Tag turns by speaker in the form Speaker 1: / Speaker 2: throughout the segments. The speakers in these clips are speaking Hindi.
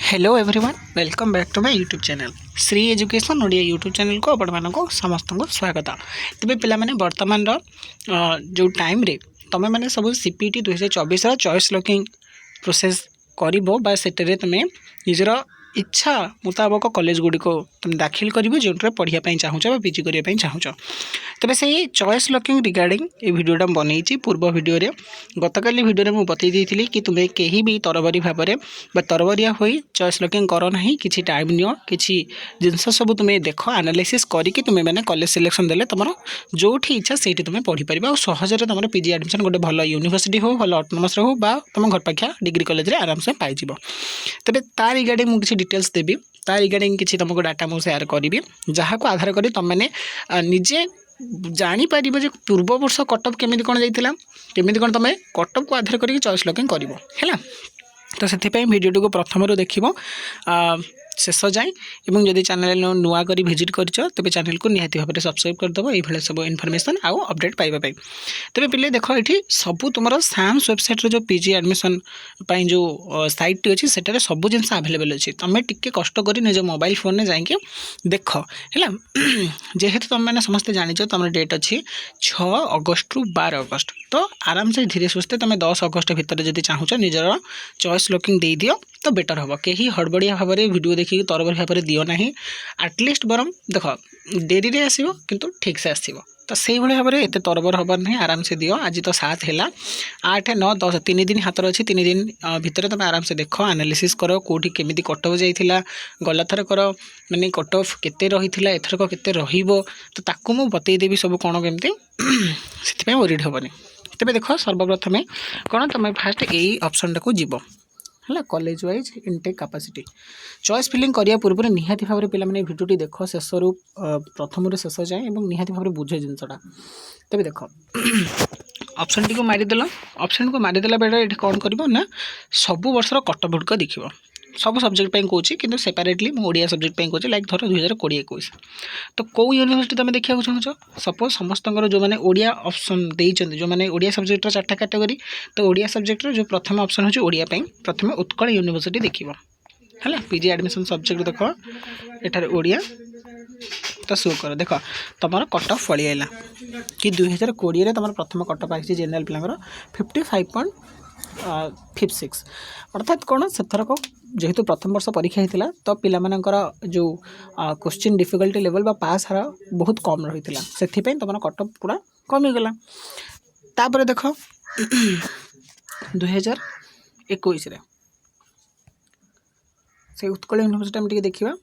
Speaker 1: Hello everyone welcome back to my YouTube channel Shri education Odia YouTube channel को आपण को समस्त को स्वागत। तेरे पे बर्तमान जो टाइम रे तुम मैंने सब सीपीटी 2024 चॉइस लॉकिंग प्रोसेस कर तुम निजर इच्छा मुताबक कॉलेज गुड़ी को तुम दाखिल कर जो पढ़ाई चाहूच पीजी करने चाहूच तेज से चॉइस लॉकिंग रिगार्डिंग ये वीडियोटा बनई पूर्व वीडियो गतकाली वीडियो मुझे बतई कि तुम्हें कहीं भी तरबरी भाव में तरबरिया हो चॉइस लॉकिंग कर ना कि टाइम नियो कि जिनस सब तुम्हें देख एनालिसिस करके तुम्हें मैंने कॉलेज सिलेक्शन देले तुम जो इच्छा से तुम्हें पढ़ी पार और सहजरे तुम पीजी एडमिशन गोटे भल यूनिवर्सिटी हो भल ऑटोनोमस हो तुम घर पाखिया डिग्री कॉलेज रे आराम से पाइज तेज तार रिगार्डिंग मुझे डिटेल्स देवी तार रिगार्डिंग किसी तुमको डाटा मुझे सेयार करी जहाँ को आधार कर तुम मैंने निजे जापर जो पूर्व वर्ष कटअप केमी कौन जाइला केमी कौन तुम कटअप को आधार करके चॉइस लॉकिंग कर तो से भिडियो को प्रथम देख शेष जाए और जदि चैनल नुआ कर भिजिट कर तेज चैनल को निहाती भाव में सब्सक्राइब करदेव ये सब इनफॉरमेशन आउ अपडेट पाइबा तेज पे देख ये सब तुम साम्स वेबसाइट जो पीजी एडमिशन जो साइट टी अच्छी से सब जिन आवेलेबल अच्छी तुम टिके कष्ट कर निज मोबाइल फोन में जाकि देख है जेहेतु तुम मैंने समस्ते जाच तुम डेट अच्छी 6 अगस्त रु 12 अगस्त तो आराम से धीरे सुस्थे तुम 10 अगस्त भितर जब चाहूच निजर चॉइस लॉकिंग दे दियो तो बेटर हम कहीं हड़बड़िया भाव में वीडियो देखिए तरबरी भाव में दियो ना आटलिस्ट बरम देख डेरी रे आसो किंतु ठीक से आसो तो से भाव में एत तरबर हबार ना आराम से दियो। आज तो 7 है 8 9 10 3 दिन हाथ अच्छी 3 दिन भितर तुम आराम से देख एनालिसिस कर कौटी केमी कटअप जाइला गला थर कर माने कटअप केते रही एथरक केते रहिबो तो ताकू मु बतईदेवी सब कौन केमती से वरीड हेनी तेज देख सर्वप्रथमें कौन तुम फास्ट यही ऑप्शन टाक जीव है college wise intake capacity choice filling करिया पूर्व निहाती भाव में पे भिडियोटी देख शेष रु प्रथम शेष जाए और निहाती भाव में बुझे जिनसा तेज देख ऑप्शन टी को मारिदेल ऑप्शन को मारिदेला बेले ये कौन कर ना सब वर्षर कटअप गुड़िक देख सब सब्जेक्ट कहूँ कि सेपरेटली मुझे सब्जेक्ट कहूँ लाइक धर 2020-21 तो कौ यूनिवर्सिटी तुम देखा चाहो सपोज समस्त जो मैंने ओडिया ऑप्शन देते जो मैंने ओडिया सब्जेक्ट 4टा कैटेगरी तो ओडिया सब्जेक्ट जो प्रथम ऑप्शन होची ओडिया प्रथम उत्कल यूनिवर्सिटी देखिए है पीजी एडमिशन सब्जेक्ट देख एठार ओडिया तो शो कर देख तुम कटअप फली आला कि 2020 तुम प्रथम कटअप आई जेनराल पिलांगर 55.56 अर्थात कौन से थरक जेहेतु प्रथम वर्ष परीक्षा होता तो पिलामानकर जो क्वेश्चन डिफिकल्टी लेवल बा पास हार बहुत कम रही से तुम कटअप पूरा कमीगला तापर देख 2021 से उत्कल यूनिवर्सिटी आम देखा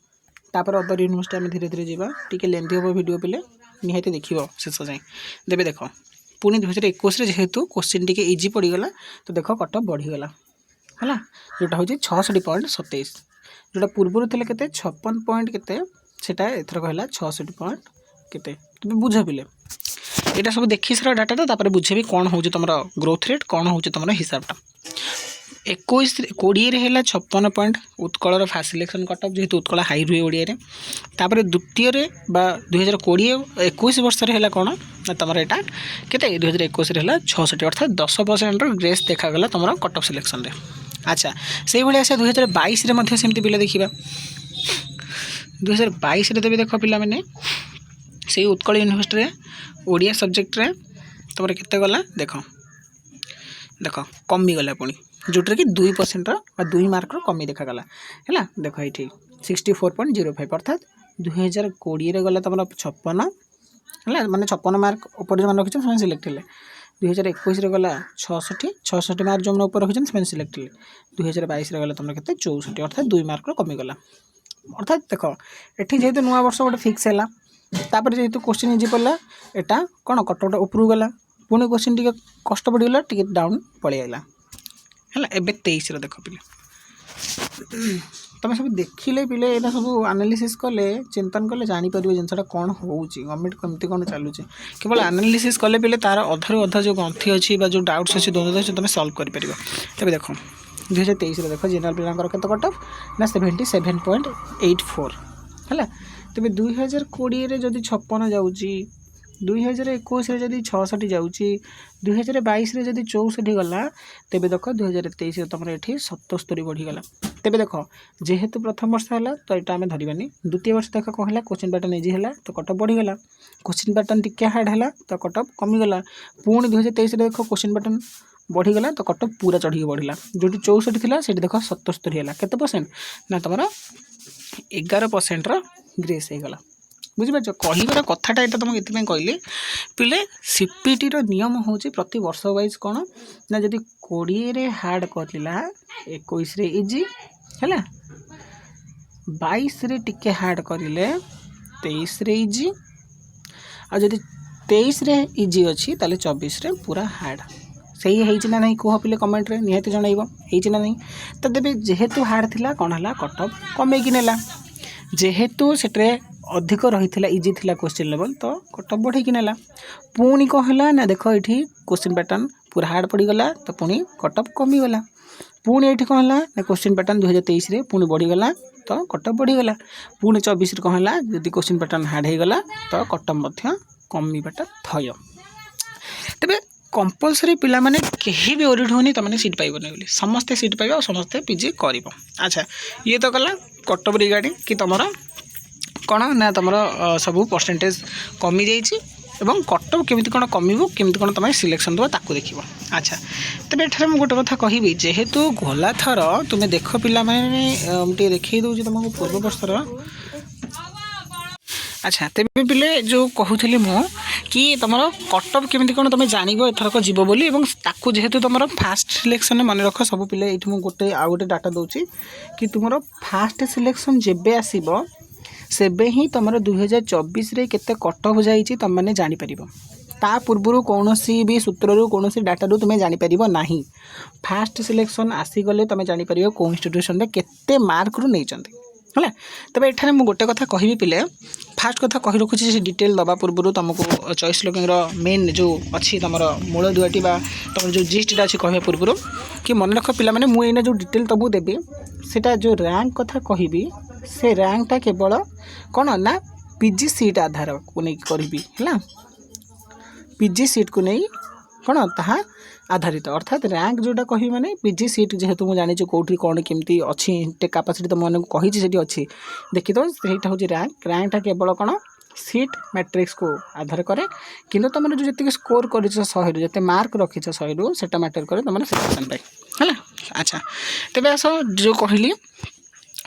Speaker 1: तापर अदर यूनिवर्सिटी आम धीरे धीरे जावा टी लेंथी हम वीडियो पे निहाती देख शेष जाए देवे देख पुणी 2021 जेहेतु क्वेश्चन टी इजी पड़गला तो देख कटअप बढ़ीगला है जोटा हूँ 66.27 जोटा पूर्व थे के 56 पॉइंट के एथरक है 66 पॉइंट के बुझ पिले यहाँ सब देखी सारा डाटा बुझे भी कौन हो तुम ग्रोथ रेट कौन हो तुम हिसाबटा 2020 है 56 point Utkal first selection cutoff जेहेतु उत्कल हाई रुए ओडिया तापर द्वितीय 2020-21 वर्ष है कौन ना तुम यहाँ के 2021 है 66 अर्थात 10% ग्रेस देखागला तुम कटअप सिलेक्शन अच्छा से भाई आसा 2022 सेमती पिला देखा 2022 देवी देख पिला मैंने से उत्कल यूनिवर्सिटी ओडिया सब्जेक्ट रे तुम केते गला देख देख कमी गला पुणी जोटर कि 2% रो 2 मार्क रो कमी देखागला है देख ये 64.05 अर्थात 2020 गला तुम 56 है माने 56 मार्क ऊपर जो रखी से सिलेक्ट है 2021 गला 66 मार्क जो मैंने ऊपर रखी से सिलेक्ट है 2022 गला तुम के 64 अर्थात 2 मार्क रो कमीगला अर्थात देख ये जेहेतु नुआ वर्ष गोटे फिक्स है तापर जेहेतु क्वेश्चन इजी पड़ा यहाँ कौन कटअपटा ऊपर गला पुणी क्वेश्चन टी कष्ट पड़गला टी डाउन पलि आला है एवं 23 देख पिले तुम सब देखिले पिले यहाँ सब एनालिसिस कले चिंतन कले जापर जिनसा कौन हो गवर्नमेंट कमती कौन चलुचे केवल एनालिसिस कले पिले तार अधारू अधा जो ग्रंथि अच्छी जो डाउट्स अच्छी द्वंद्व अच्छी तुम सल्व कर तेज देख 2023 देख जेनराल पिलांकर केते कटअप ना 77.84 है तेज 2020 जदि 56 जाऊँगी 2021 जदि 66 जाऊँगी 2022 जदि 64 गला तेज देख 2023 तुम ये 77 बढ़ीगला तेबे देख जेहेतु प्रथम वर्ष है तो यहाँ आम धरवानी द्वितीय वर्ष देख कौन है क्वेश्चन पैटर्न इजी है तो कटअफ बढ़ीगला क्वेश्चन पैटर्न टिके हार्ड है तो कटअफ कमीगला पुणी 2023 देख क्वेश्चन पैटर्न बढ़ीगला तो कटअफ पूरा चढ़ी बढ़ला जो 64 थी से देख 77 है केते परसेंट ना तुम 11% ग्रेस होगला बुझिपार कहबार कथाटा यहाँ तुमको ये कहली पिले सीपीटी नियम हूँ प्रति वर्ष वाइज कौन ना जदि 20 हार्ड करला 21 इजी है 22 टिके हार्ड करें 23 इजी आ जदि 23 इजी अच्छी ताले 24 पूरा हार्ड सही है ना कह पिले कमेंट रे निहाती जनइब है ना नहीं तो देवे जेहेतु हार्ड थिला कौन है कटअफ कमेकी नेला जेहेतु से अधिक रही इजी थिला क्वेश्चन लेवल तो कटअफ बढ़ेकी नेला पुणी कौन है ना देख ये क्वेश्चन पैटर्न पूरा हार्ड पड़गला तो पुणी कटअफ कमीगला पुणी ये कौन है ना क्वेश्चन पैटर्न 2023 पुणी बढ़ीगला तो कटअफ बढ़ीगला पुणी 24 कौन है जदि क्वेश्चन पैटर्न हार्ड होगला तो कटअफ कमीबाटा थय तेरे कंपलसरी पिला माने कहीं भी ओरिड होनी तुमने सीट पाइबनी बोली समस्ते सीट पाइबा और समस्ते पीजी कर। अच्छा ये तो गला कटअफ रिगार्डिंग कि तुम कौन ना तुम सब परसेंटेज कमी जाइए एवं कटअफ केमी कौन कमिबो केमी कौन तुम सिलेक्शन देव ताकू देख। अच्छा तेरे एठार मुझे गोटे कथा कहबी जेहेतु गला थर तुम्हें देख पिला माने देखी दूँ तुमको पूर्व वर्षर। अच्छा तेरे पिले जो कहूली मु कि तुम कटअफ केमी कौन तुम जान एथरक जीव बोली ताकू जेहेतु तुम फास्ट सिलेक्शन मन रख सब पिले ये गोटे आउ गोटे डाटा दूसरी कि तुम फास्ट सिलेक्शन जेबे आसीबो सेबे ही तुम 2024 रे केते कटअफ जाइए तुम मैंने जापर ता पूर्व कौन भी सूत्रु कौन डाटा रू तुम्हें जापर ना फास्ट सिलेक्शन आसीगले तुम जापर कौ इंस्टीट्यूशन केते मार्क रू नहीं है। तबे एठाने मु गोटे कथा कहबी पिले फास्ट कथा कही रखुची से डिटेल दबा पूर्व तुमको चॉइस लॉकिंग मेन जो अच्छी तुम मूल दुआटी तुम जो जिस्टा अच्छी कह पूर्व कि मन रख पिला माने मु एना जो डिटेल तुमको देवी सेटा जो रैंक कथा कहबी से रैंकटा केवल कौन ना पीजी सीट आधार को नहीं करी है पीजी सीट को नहीं कौन ताहा आधारित अर्थात रैंक जोटा कही माने पीजी सीट जेहेतु मुझे जानी कौटी कौन केमती अच्छी कैपेसिटी तुम मैंने कही से अच्छी देखी तो सहीटा हूँ रैंकटा केवल कौन सीट मैट्रिक्स को आधार करे किंतु तुम जो जी स्कोर कर 100 जिते मार्क रखी 100 से मैटर करे तुम सिलेक्शन पाई है। अच्छा तेज आस जो कहली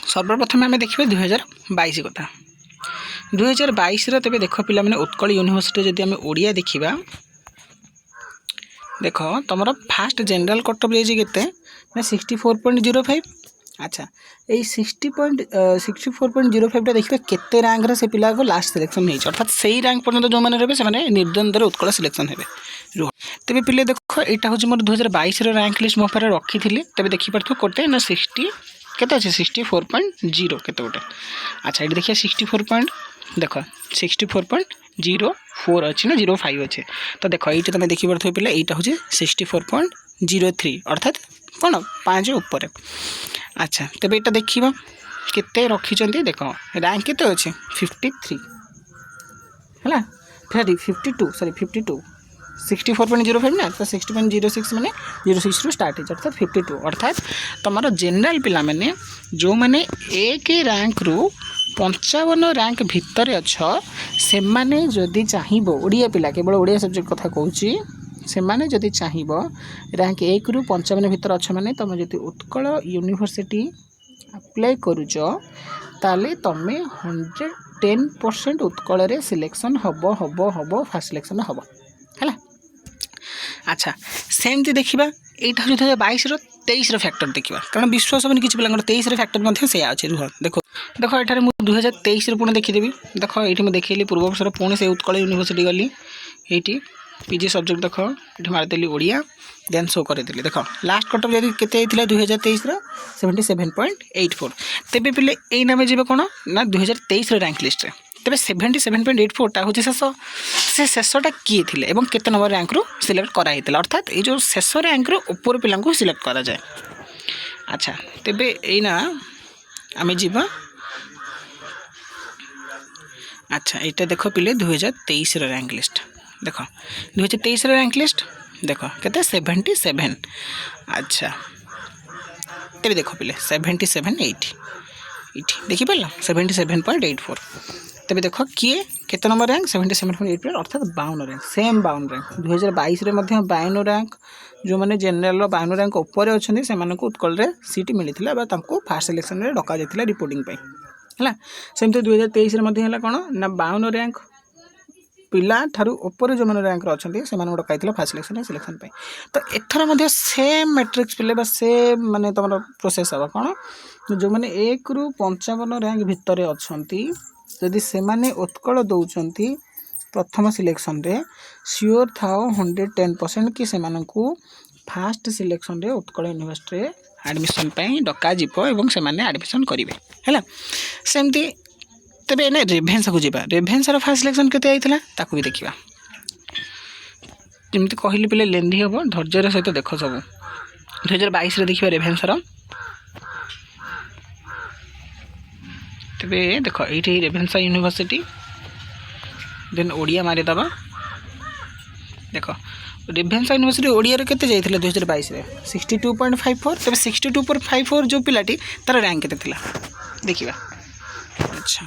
Speaker 1: सर्वप्रथम आम देखिए 2022 कथा 2022 तेज देख पिला माने उत्कल यूनिवर्सिटी जदि आम ओडिया देखा देख तुम फास्ट जनरल कटअफ जाइए 64.05। अच्छा ये 64.05 देखिए केते रैंक से पिला को लास्ट सिलेक्शन नहीं अर्थात से ही रैंक पर्यटन जो मैंने रहे से निर्द्वंद्व उत्कल सिलेक्शन है रुह तेज पिले देख यहाँ हूँ मोर 2022 रैंक लिस्ट मो पारे रखी थी तेज देखिपे कोटे ना 60 केते अच्छे 64.0 केते गोटे। अच्छा ये देखिए 64 देख 64.04 अच्छी ना 05 अच्छे तो देख ये तुम देखिपे पिले यहाँ हूँ 64.03 अर्थात कौन 5 उपर। अच्छा तेज यहाँ देखा केते रखी देख रैंक केते अच्छे 53 है फिर 52 64.05 ना तो 60.06 मैंने 06 रू स्टार्ट है अर्थात 52 अर्थात तुम जेनराल पिला माने जो मैंने एक रैंक रू 55 रैंक भितर अच्छा से माने जदि चाहिए ओडिया पिला केवल ओडिया सब्जेक्ट कथा कहूँ से माने जदि चाहिए रैंक 1 रू 55 भितर अच्छा माने तुम जदि उत्कल यूनिवर्सिटी अप्लाई करुच ताले तुम 110% उत्कल रे selection hub fast selection hub है। अच्छा सेमती देखा यहाँ 2022 23 फैक्टर देखा कारण विश्वास हमें किसी पिला 23 फैक्टर से अच्छे रुह देख देख ये मुझे 2023 पुणी देखीदेवी देख ये मुझे देखी पूर्व वर्षर पुणी से उत्कल यूनिवर्सिटी गली ये पीजी सब्जेक्ट देख ये मारिदेली ओडिया देन शो करदेली देख लास्ट कटअफ जब के 2023 77.84 तेरे पिले यही नाम जी कौन ना 2023 रैंक लिस्ट रे तेरे 77.84 हूँ शेष से शेषटा किए थे और केते नंबर रैंक रू सिलेक्ट कराई अर्थात ये जो शेष रैंक रू ऊपर पिला सिलेक्ट करा जाए। अच्छा तेबे एना आम जीवा अच्छा यहाँ देख पिले 2023 रैंक लिस्ट देख 2023 रैंक लिस्ट देख के 77। अच्छा तेरे देख पे 7780 ये देखिपार 77.84 तेज देख किए केते नंबर रैंक 77.84 अर्थात 52 रैंक सेम 52 रैंक 2022 रे 52 रैंक जो मैंने जेनेल 52 रैंक ऊपर अच्छे से उत्कल सीट मिलता फास्ट सिलेक्शन में डक जाता रिपोर्टिंग है सेमती 2023 कौन ना 52 रैंक पिला ठारू ऊपर जो मैंने रैंक अच्छा से डक फास्ट सिलेक्शन तो एथर सेम मैट्रिक्स पिले सेम माने तुम प्रोसेस हम कौन जो मैंने 1 ରୁ 55 रैंक भितर अच्छा जदि से माने उत्कल दौरान प्रथम सिलेक्शन रे श्योर थाओ 110% कि से फास्ट सिलेक्शन रे उत्कल यूनिवर्सिटी एडमिशन डक से एडमिशन करेंगे है सेमती तेज एने रेभेन्सा को जावा रेभेन्सार फास्ट सिलेक्शन केते आइथिला ताकू भी देखा जमी कहली पे लेंदी हम धैर्यर सहित देख सब 2022 देखिए रेभेन्सार तेरे देख ये रेभेन्सा यूनिवर्सिटी देन ओडिया मारिदबा देख रेभेन्सा यूनिवर्सिटी ओडिया केते जाइथिले 2022 रे 62.54 तबे 62.54 जो पिलाटी तार रैंक केते थिला देखिबा अच्छा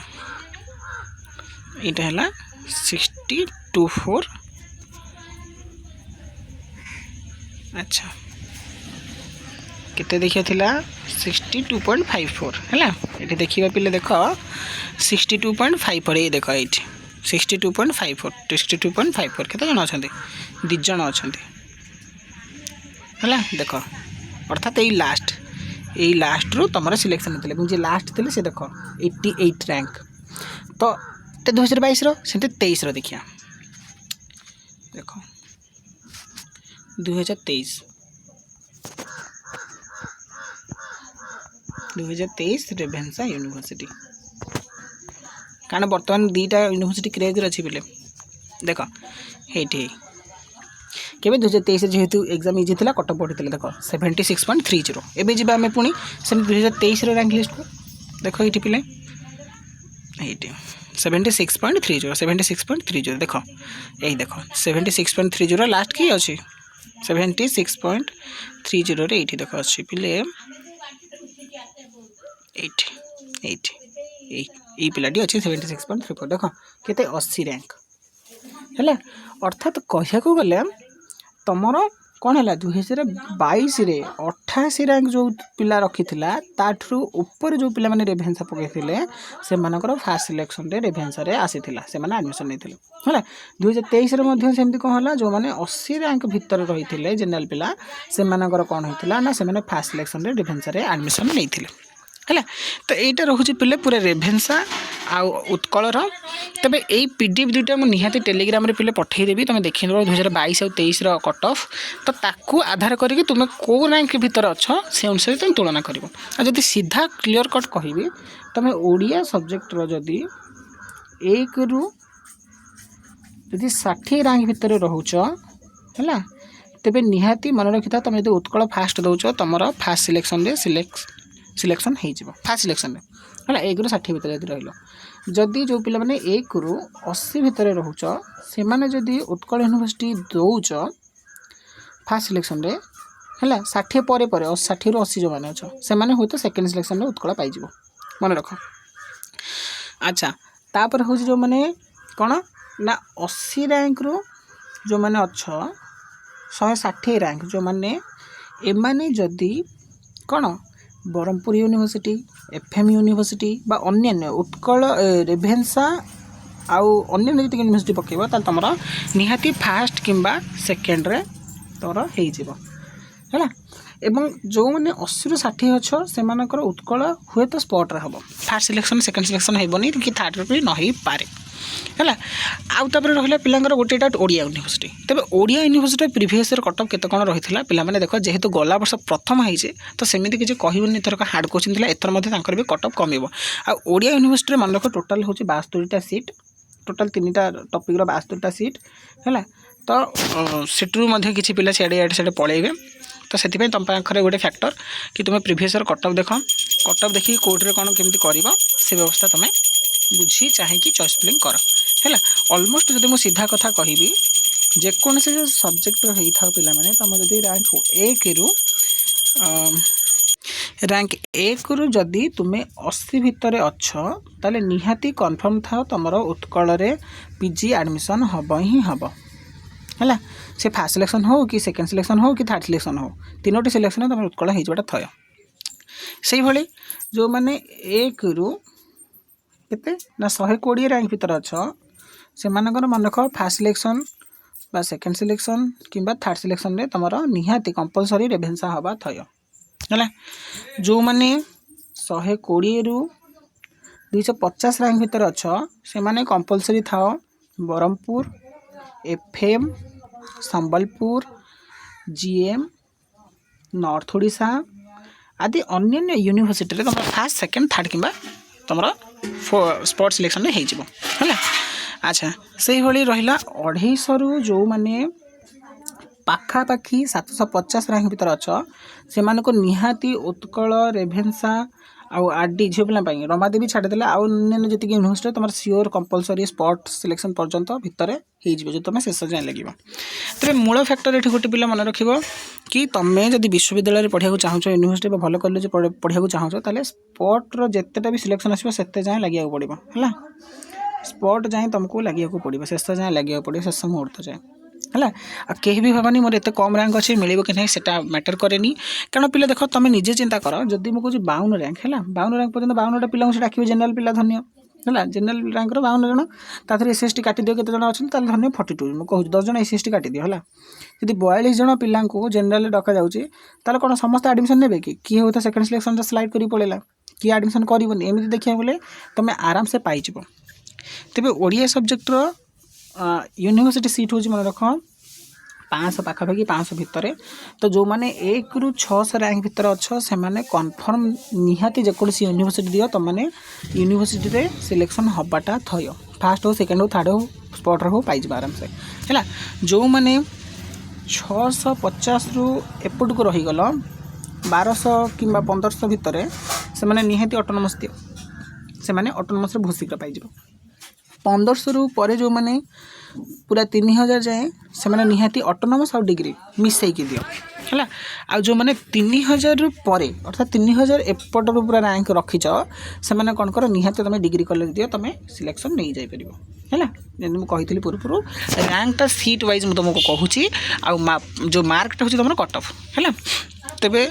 Speaker 1: यहाँ है 62.4 अच्छा केते देखिया थिला 62.54 है ये देखिए पे देख 62.54 ये देख ये 62.54 केते जन अच्छा 2 जन अच्छा है देख अर्थात यही लास्ट रू तुम सिलेक्शन होते जे लास्ट थे से देख 88 रैंक तो 2022 से 23 देखिया देख 2023 रेभेन्सा यूनिवर्सिटी कारण बर्तमान 2टा यूनिवर्सिटी क्रेज अच्छी पे देख ये केवे 2023 जेहेतु एग्जाम इजी था कटअप पढ़ी देख 76.30 एवं जी आम पुणी से 2023 रैंक लिस्ट को देख ये पे ये 76.30 देख यही देख 76.30 लास्ट की अच्छी 76.30 रे ये देख अच्छी पे 8 पिलाटी अच्छी 76.34 देख केते 80 रैंक है अर्थात कहया को गले तुमर कौन है 2022 रे 88 रैंक जो पिला रखी ताठू ऊपर जो पिला माने रेभेन्सा पकई से फास्ट सिलेक्शन रे रेभेन्सा रे आसी से एडमिशन नहीं है 2023 रे सेमती कौन है जो मैंने 80 रैंक भितर रही जेनेल पिला से कौन होता ना से फास्ट सिलेक्शन रे रेभेन्सा रे एडमिशन नहीं है तो यहाँ रोचे पे पूरा रेभेन्सा आउ उत्कलर तेज यही पीडीएफ 2टा मुझे निहाती टेलीग्राम रे पे पठेदेवी तुम देखी 2022 और 23 कट ऑफ तो ताकू आधार करके तुम कौ रैंक भितर अच्छ से अनुसार तुम तुलना कर जदि सीधा क्लीयर कट कहि तुम ओडिया सब्जेक्ट जदि 1 ରୁ 60 रैंक भितर रोच है तेज निहाती मन रखी था तुम जो उत्कल फास्ट दौच तुम फास्ट सिलेक्शन रे सिलेक्शन हो फास्ट सिलेक्शन है 1 ରୁ 60 भितर जब रही जदि जो पिला माने 1 ରୁ 80 भितर रोच से जदि उत्कल यूनिवर्सिटी दौच फास्ट सिलेक्शन रे है 60 पर 60 ରୁ 80 जो मैंने अच्छे से हूँ तो सेकेंड सिलेक्शन उत्कल पाई मन रख अच्छा तापर हूँ जो मैंने कौन ना 80 रैंक रू जो मैंने अच्छा 160 रैंक जो मैंने एमाने जदि कौन ब्रह्मपुर यूनिवर्सिटी एफएम यूनिवर्सिटी बा अन्य उत्कल रेभेन्सा आउ अन्य यूनिवर्सिटी पकेब तुम निहाती फास्ट किंबा सेकेंड रे तुम हो एवं जो मैंने 80 ରୁ 60 अच्छ से उत्कल हुए तो स्पॉट रे हम फास्ट सिलेक्शन सेकेंड सिलेक्शन होनी कि थर्ड रे भी नहीं पारे है आउ रहा पिलांकर गोटे डाउट ओडिया यूनिवर्सिटी तेज Odia university previous year cutoff केते कौन रही है पिलाने देख जेहेतु गला वर्ष प्रथम होइए तो सेमती किसी कहूनी थरक हार्ड क्वेश्चन एथर भी कटअप कम आ ओडिया यूनिवर्सिटी मन रख टोटाल हूँ 62टा सीट टोटाल 3टा टपिक्र 62टा सीट है तो सेठू किसी पिला सियाड़े पलैबे तो से तुम पाखे गोटे फैक्टर कि तुम प्रीवियस ईयर कटअप देख कटअप देखिए कोर्टे कौन केमती कर से व्यवस्था तुम बुझी चाहिए चॉइस फिलिंग कर है ऑलमोस्ट जब मुझे सीधा कथा कहि जेकोसी सब्जेक्ट होता पिला तुम जब रैंक 1 ରୁ रैंक 1 रु जदि तुम्हें 80 भितर अच्छ ताले निहाती कन्फर्म था तुमर उत्कल पीजी एडमिशन हम ही हम है से फास्ट सिलेक्शन हो कि सेकेंड सिलेक्शन हो कि थर्ड सिलेक्शन हो तीनोटी सिलेक्शन तुम उत्कल होटा थय से भाई जो मैंने 1 रु केते ना 120 रैंक भितर अच्छ से मानकर मन रख फास्ट सिलेक्शन बा सेकेंड सिलेक्शन कि थर्ड सिलेक्शन रे तुम निहाती कंपलसरी रेभेन्सा हवा थय है जो मैंने 120 रु 250 रैंक भितर अच्छ से माने कंपलसरी था Berhampur FM Sambalpur GM north Odisha आदि अन्य यूनिवर्सिटी रे तुम फास्ट सेकेंड थर्ड कि तुम स्पोर्ट्स सिलेक्शन में है। अच्छा से भाई रहा 250 रु जो मैंने पाखापाखि 750 रैंक भितर अच्छ से निहाती उत्कल रेभेन्सा आउ आरडी झील पे रमादेवी छाड़देले आने जी यूनिवर्सिटी तुम सियोर कंपलसरी स्पॉट सिलेक्शन पर्यंत भितर हो तुम शेष जाए लगे तेरे मूल फैक्टर ये गोटे पिला मन रख कि तुम्हें जब विश्वविद्यालय पढ़ाक चाहूँ यूनिवर्सिटी भल कॉलेज पढ़ाक चाहूँ ताले स्पॉट्र जितेटा भी सिलेक्शन आसो से जाए लगे पड़ो है स्पॉट जाए तुमको लगे पड़ो शेष जाए लगे पड़ो शेष मुहूर्त जाए है कहीं भी भावनी मोर एत कम रैंक अच्छे मिले कि नहीं सेटा मैटर कैनि कारण पिला देख तुम निजे चिंता कर जदि मुझे 52 रैंक है 52 रैंक पर्यटन 52टा पिला से डाक जेनेल पिला धन्य है जेनेल रैंक 52 जन तार एस टी काटिदियो केते जन अच्छा धन्य 42 मुझे कहूँ 10 जन एस टी काटिदियो है जब 42 जन पिला जेनेल डका जाऊँगी कौन समस्त एडमिशन ने कि किए होता सेकेंड सिलेक्शन स्लाइड कर पड़ेगा किए एडमिशन करनी एमती देखा गले तुम आराम से पाइज तेज ओडिया सब्जेक्टर यूनिवर्सिटी सीट हूँ मन रख 500 पाखापाखि 500 भितर तो जो मैंने 1 रु 600 रैंक भितर अच्छ से मैंने कन्फर्म निहाती जेकोसी यूनिवर्सिटी दियो तुम मैंने यूनिवर्सिटी रे सिलेक्शन हबाटा थय फास्ट हो सेकेंड हो थर्ड हो स्पॉट हो पाइज आराम से है जो मैंने 650 रु एपट को रहीगल 1200 कि 1500 भितर से मैंने निहाती ऑटोनोमस दियो से मैंने ऑटोनोमस बहुत शीघ्र पाइज 1500 रु पर जो मैंने पूरा 3000 जाए से मैंने निहाती ऑटोनोमस और डिग्री मिसैकी दियो है आ जो मैंने 3000 रु पर अर्थात 3000 एपट पूरा रैंक रखीच से मैंने कौन कर निहाती तुम डिग्री कॉलेज दियो तुम सिलेक्शन नहीं जाई परिबो है जब मुझे कही पूर्व रैंकटा सीट वाइज मुझे तुमको कहूँ जो मार्कटा हूँ तुम कट ऑफ है तेबे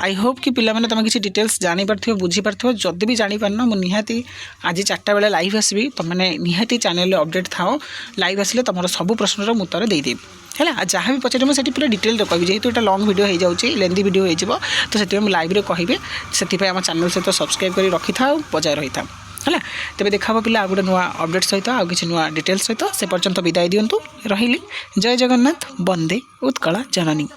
Speaker 1: आई होप कि पिला माने तुम किसी डिटेल्स जानी पारथिबो बुझी पारथिबो जदि भी जानी पारन मु निहाती आज 4टा बेले लाइव आसबि तुम मैंने निहाती चैनल अपडेट थाओ लाइव आसिले तुम सब प्रश्नर उत्तर देदेवी है जहाँ भी पचारे मुझे पूरा डिटेल कहि जेहेतु एटा लॉन्ग वीडियो हो जाउची लेंदी वीडियो हो तो से लाइव रे कहिबे से आम चैनल सहित सब्सक्राइब कर रखि था बजाय रही था है तेज देखा पिला गोटे नुआ अपडेट सहित आउ किसी नुआ डिटेल्स सहित से पर्यंत विदाय दिंतु रही जय जगन्नाथ वंदे उत्कला जननी।